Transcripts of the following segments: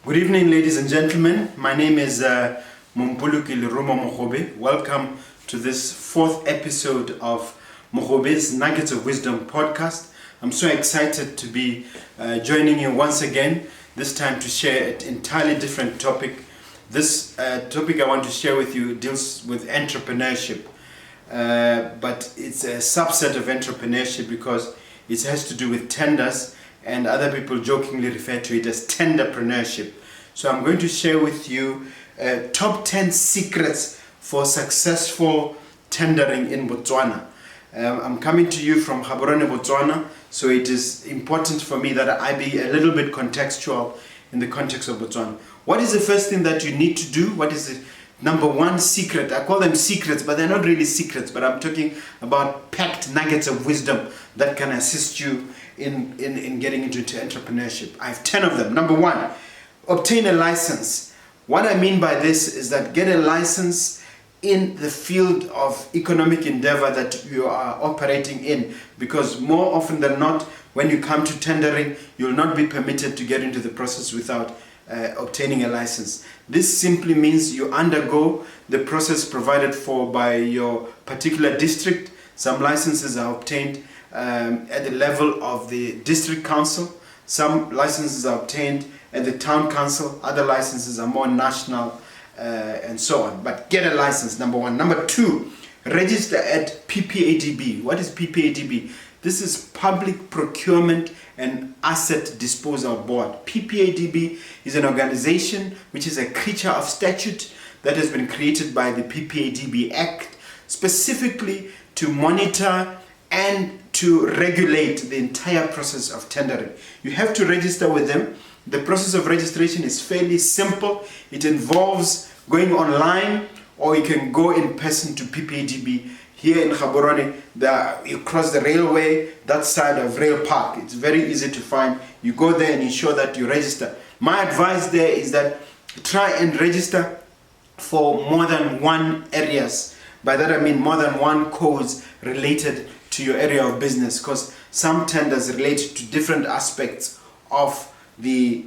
Good evening, ladies and gentlemen. My name is Mompoloki Lerumo Mogobe. Welcome to this fourth episode of Mogobe's Nuggets of Wisdom podcast. I'm so excited to be joining you once again, this time to share an entirely different topic. This topic I want to share with you deals with entrepreneurship, but it's a subset of entrepreneurship because it has to do with tenders, and other people jokingly refer to it as tenderpreneurship. So I'm going to share with you top 10 secrets for successful tendering in Botswana. I'm coming to you from Gaborone, Botswana, so it is important for me that I be a little bit contextual in the context of Botswana. What is the first thing that you need to do? What is the number one secret? I call them secrets, but they're not really secrets, but I'm talking about packed nuggets of wisdom that can assist you in getting into entrepreneurship. I have 10 of them. Number one, obtain a license. What I mean by this is that get a license in the field of economic endeavor that you are operating in, because more often than not, when you come to tendering, you'll not be permitted to get into the process without obtaining a license. This simply means you undergo the process provided for by your particular district. Some licenses are obtained at the level of the district council. Some licenses are obtained at the town council. Other licenses are more national and so on. But get a license, number one. Number two, register at PPADB. What is PPADB? This is Public Procurement and Asset Disposal Board. PPADB is an organization which is a creature of statute that has been created by the PPADB Act specifically to monitor and to regulate the entire process of tendering. You have to register with them. The process of registration is fairly simple. It involves going online, or you can go in person to PPADB. Here in Gaborone, you cross the railway, that side of Rail Park. It's very easy to find. You go there and ensure that you register. My advice there is that try and register for more than one areas. By that I mean more than one codes related to your area of business, because some tenders relate to different aspects of the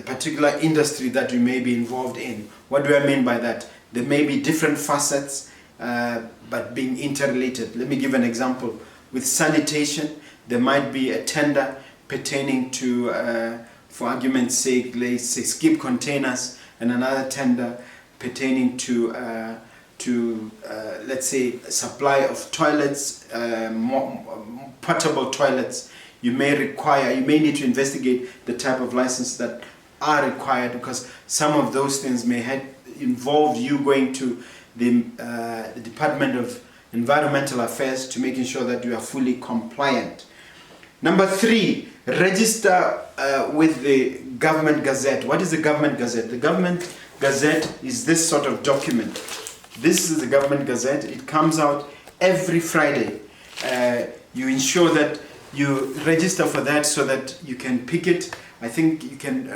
particular industry that you may be involved in. What do I mean by that? There may be different facets, but being interrelated. Let me give an example. With sanitation, there might be a tender pertaining to, for argument's sake, let's say skip containers, and another tender pertaining to let's say supply of toilets, portable toilets. You may need to investigate the type of license that are required, because some of those things may involve you going to the Department of Environmental Affairs to making sure that you are fully compliant. Number three, register with the Government Gazette. What is the Government Gazette? The Government Gazette is this sort of document. This is the Government Gazette. It comes out every Friday. You ensure that you register for that so that you can pick it. I think you can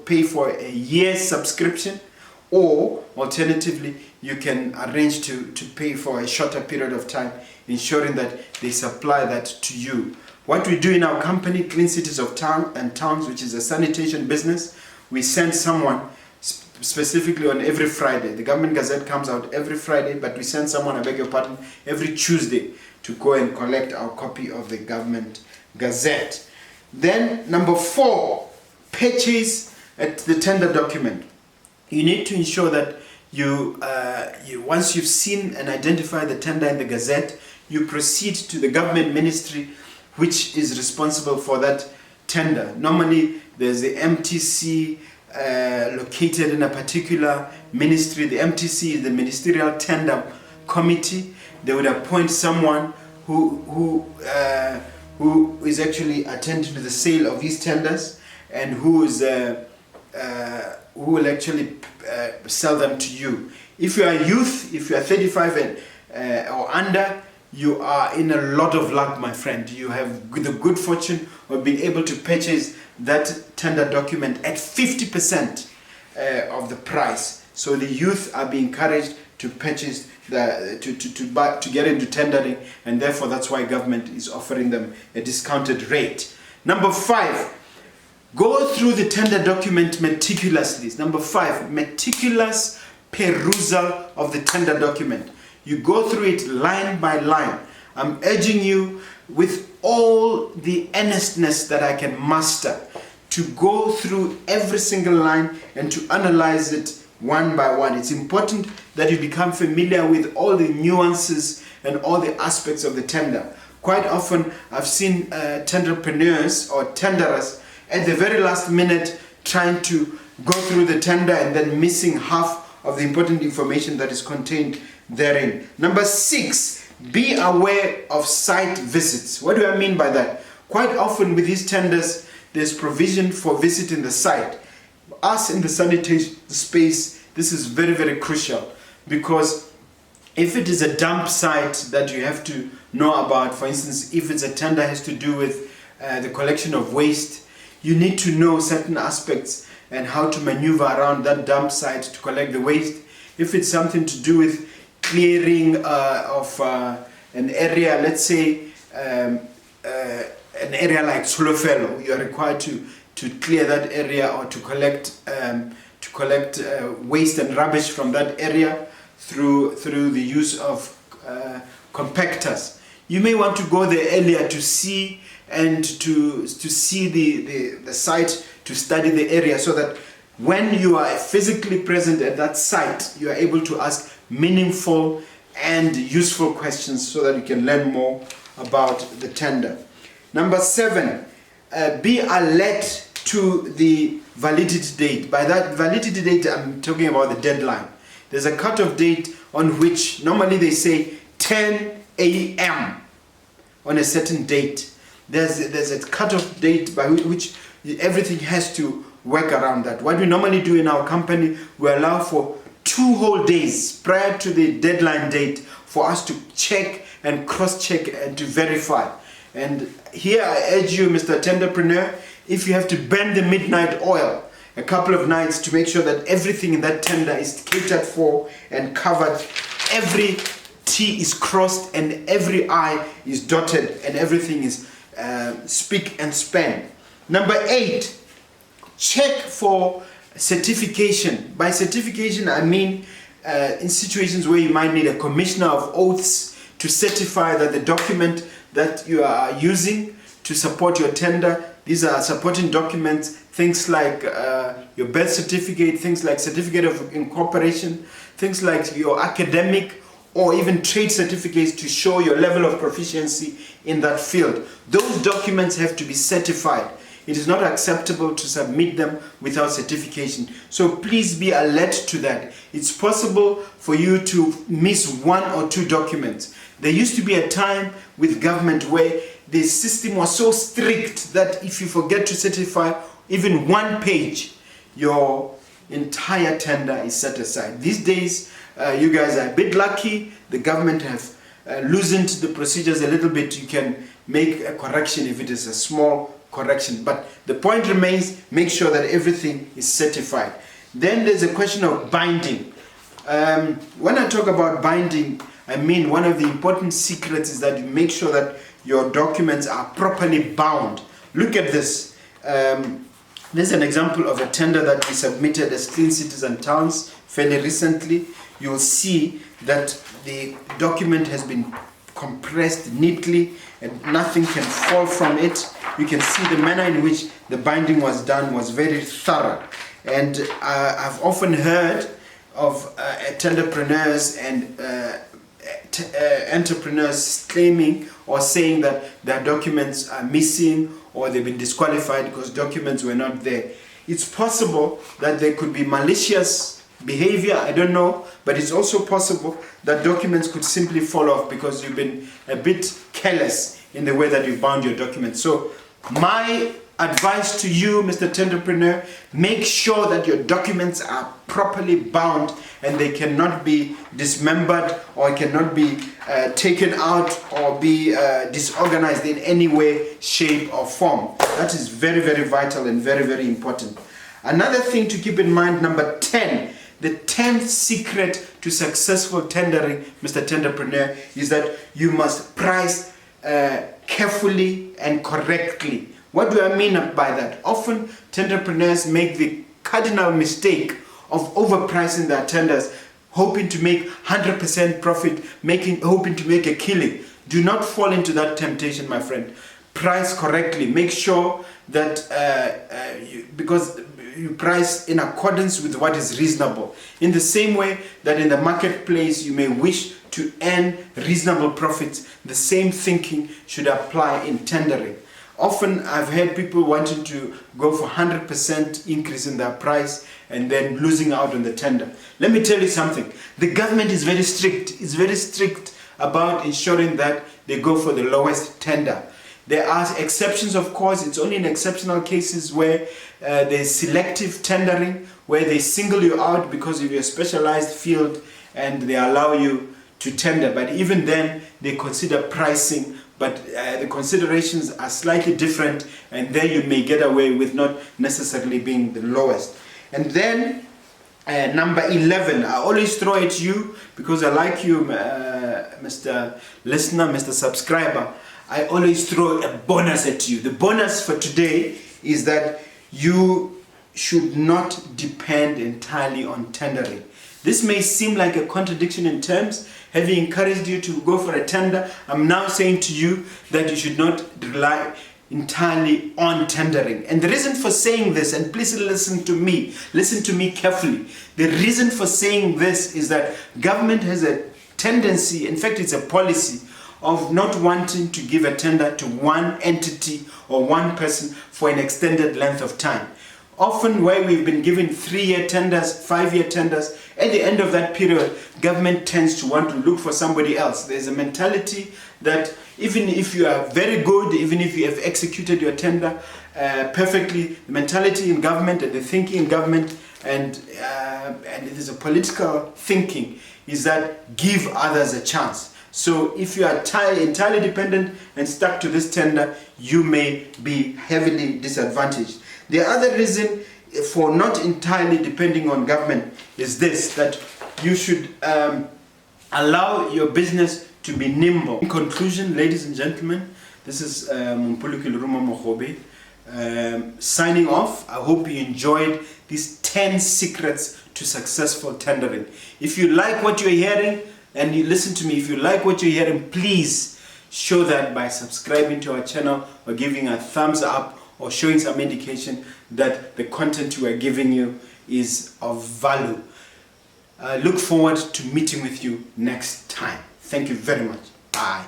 pay for a year's subscription, or alternatively you can arrange to pay for a shorter period of time, ensuring that they supply that to you. What we do in our company, Clean Cities of Town and Towns, which is a sanitation business, we send someone specifically on every Friday. The Government Gazette comes out every Friday, but we send someone, I beg your pardon, every Tuesday to go and collect our copy of the Government Gazette. Then number four, purchase at the tender document. You need to ensure that you once you've seen and identified the tender in the Gazette, you proceed to the government ministry which is responsible for that tender. Normally there's the MTC located in a particular ministry. The MTC is the Ministerial Tender Committee. They would appoint someone who is actually attending to the sale of these tenders, and who will actually sell them to you. If you are youth, if you are 35 or under, you are in a lot of luck, my friend. You have the good fortune of being able to purchase that tender document at 50% of the price. So the youth are being encouraged to purchase to get into tendering, and therefore that's why government is offering them a discounted rate. Number five, Go through the tender document meticulously. Number 5, meticulous perusal of the tender document. You go through it line by line. I'm urging you with all the earnestness that I can muster to go through every single line and to analyze it one by one. It's important that you become familiar with all the nuances and all the aspects of the tender. Quite often I've seen tenderpreneurs or tenderers at the very last minute trying to go through the tender and then missing half of the important information that is contained therein. Number 6, be aware of site visits. What do I mean by that? Quite often with these tenders, there's provision for visiting the site. Us in the sanitation space, this is very, very crucial, because if it is a dump site that you have to know about, for instance, if it's a tender has to do with the collection of waste, you need to know certain aspects and how to maneuver around that dump site to collect the waste. If it's something to do with clearing of an area, let's say an area like Solofelo, you are required to clear that area or to collect waste and rubbish from that area through the use of compactors. You may want to go there earlier to see and to see the site, to study the area, so that when you are physically present at that site, you are able to ask meaningful and useful questions so that you can learn more about the tender. Number 7, be alert to the validity date. By that validity date, I'm talking about the deadline. There's a cutoff date on which normally they say 10 a.m. on a certain date. There's a cutoff date by which everything has to work around that. What we normally do in our company, we allow for 2 whole days prior to the deadline date for us to check and cross-check and to verify. And here I urge you, Mr. Tenderpreneur, if you have to burn the midnight oil a couple of nights to make sure that everything in that tender is catered for and covered, every T is crossed and every I is dotted and everything is spick and span. Number 8, check for certification. By certification, I mean in situations where you might need a commissioner of oaths to certify that the document that you are using to support your tender, these are supporting documents, things like your birth certificate, things like certificate of incorporation, things like your academic or even trade certificates to show your level of proficiency in that field. Those documents have to be certified. It is not acceptable to submit them without certification. So please be alert to that. It's possible for you to miss 1 or 2 documents. There used to be a time with government where the system was so strict that if you forget to certify even 1 page, your entire tender is set aside. These days, you guys are a bit lucky. The government have loosened the procedures a little bit. You can make a correction if it is a small correction. But the point remains, make sure that everything is certified. Then there's a question of binding. When I talk about binding, I mean one of the important secrets is that you make sure that your documents are properly bound. Look at this. There's an example of a tender that we submitted as Clean Cities and Towns fairly recently. You'll see that the document has been compressed neatly and nothing can fall from it. You can see the manner in which the binding was done was very thorough. And I've often heard of tenderpreneurs and entrepreneurs claiming or saying that their documents are missing or they've been disqualified because documents were not there. It's possible that there could be malicious behavior, I don't know, but it's also possible that documents could simply fall off because you've been a bit careless in the way that you bound your documents. So my advice to you, Mr. Tenderpreneur, make sure that your documents are properly bound and they cannot be dismembered or cannot be taken out or be disorganized in any way, shape or form. That is very, very vital and very, very important. Another thing to keep in mind, number 10, the 10th secret to successful tendering, Mr. Tenderpreneur, is that you must price carefully and correctly. What do I mean by that? Often, tenderpreneurs make the cardinal mistake of overpricing their tenders, hoping to make 100% profit, hoping to make a killing. Do not fall into that temptation, my friend. Price correctly. Make sure that because you price in accordance with what is reasonable. In the same way that in the marketplace you may wish to earn reasonable profits, the same thinking should apply in tendering. Often I've heard people wanting to go for 100% increase in their price and then losing out on the tender. Let me tell you something. The government is very strict. It's very strict about ensuring that they go for the lowest tender. There are exceptions, of course. It's only in exceptional cases where there's selective tendering, where they single you out because of your specialized field and they allow you to tender. But even then, they consider pricing, but the considerations are slightly different, and there you may get away with not necessarily being the lowest. And then number 11, I always throw at you because I like you, Mr. Listener, Mr. Subscriber. I always throw a bonus at you. The bonus for today is that you should not depend entirely on tendering. This may seem like a contradiction in terms. Having encouraged you to go for a tender, I'm now saying to you that you should not rely entirely on tendering. And the reason for saying this, and please listen to me carefully. The reason for saying this is that government has a tendency, in fact it's a policy, of not wanting to give a tender to one entity or one person for an extended length of time. Often where we've been given 3-year tenders, 5-year tenders, at the end of that period, government tends to want to look for somebody else. There's a mentality that even if you are very good, even if you have executed your tender perfectly, the mentality in government and the thinking in government and it is a political thinking is that give others a chance. So if you are entirely dependent and stuck to this tender, you may be heavily disadvantaged. The other reason for not entirely depending on government is this, that you should allow your business to be nimble. In conclusion, ladies and gentlemen, this is Mompoloki Lerumo Mogobe signing off. I hope you enjoyed these 10 secrets to successful tendering. If you like what you're hearing, and you listen to me, if you like what you're hearing, please show that by subscribing to our channel or giving a thumbs up or showing some indication that the content we are giving you is of value. Look forward to meeting with you next time. Thank you very much. Bye.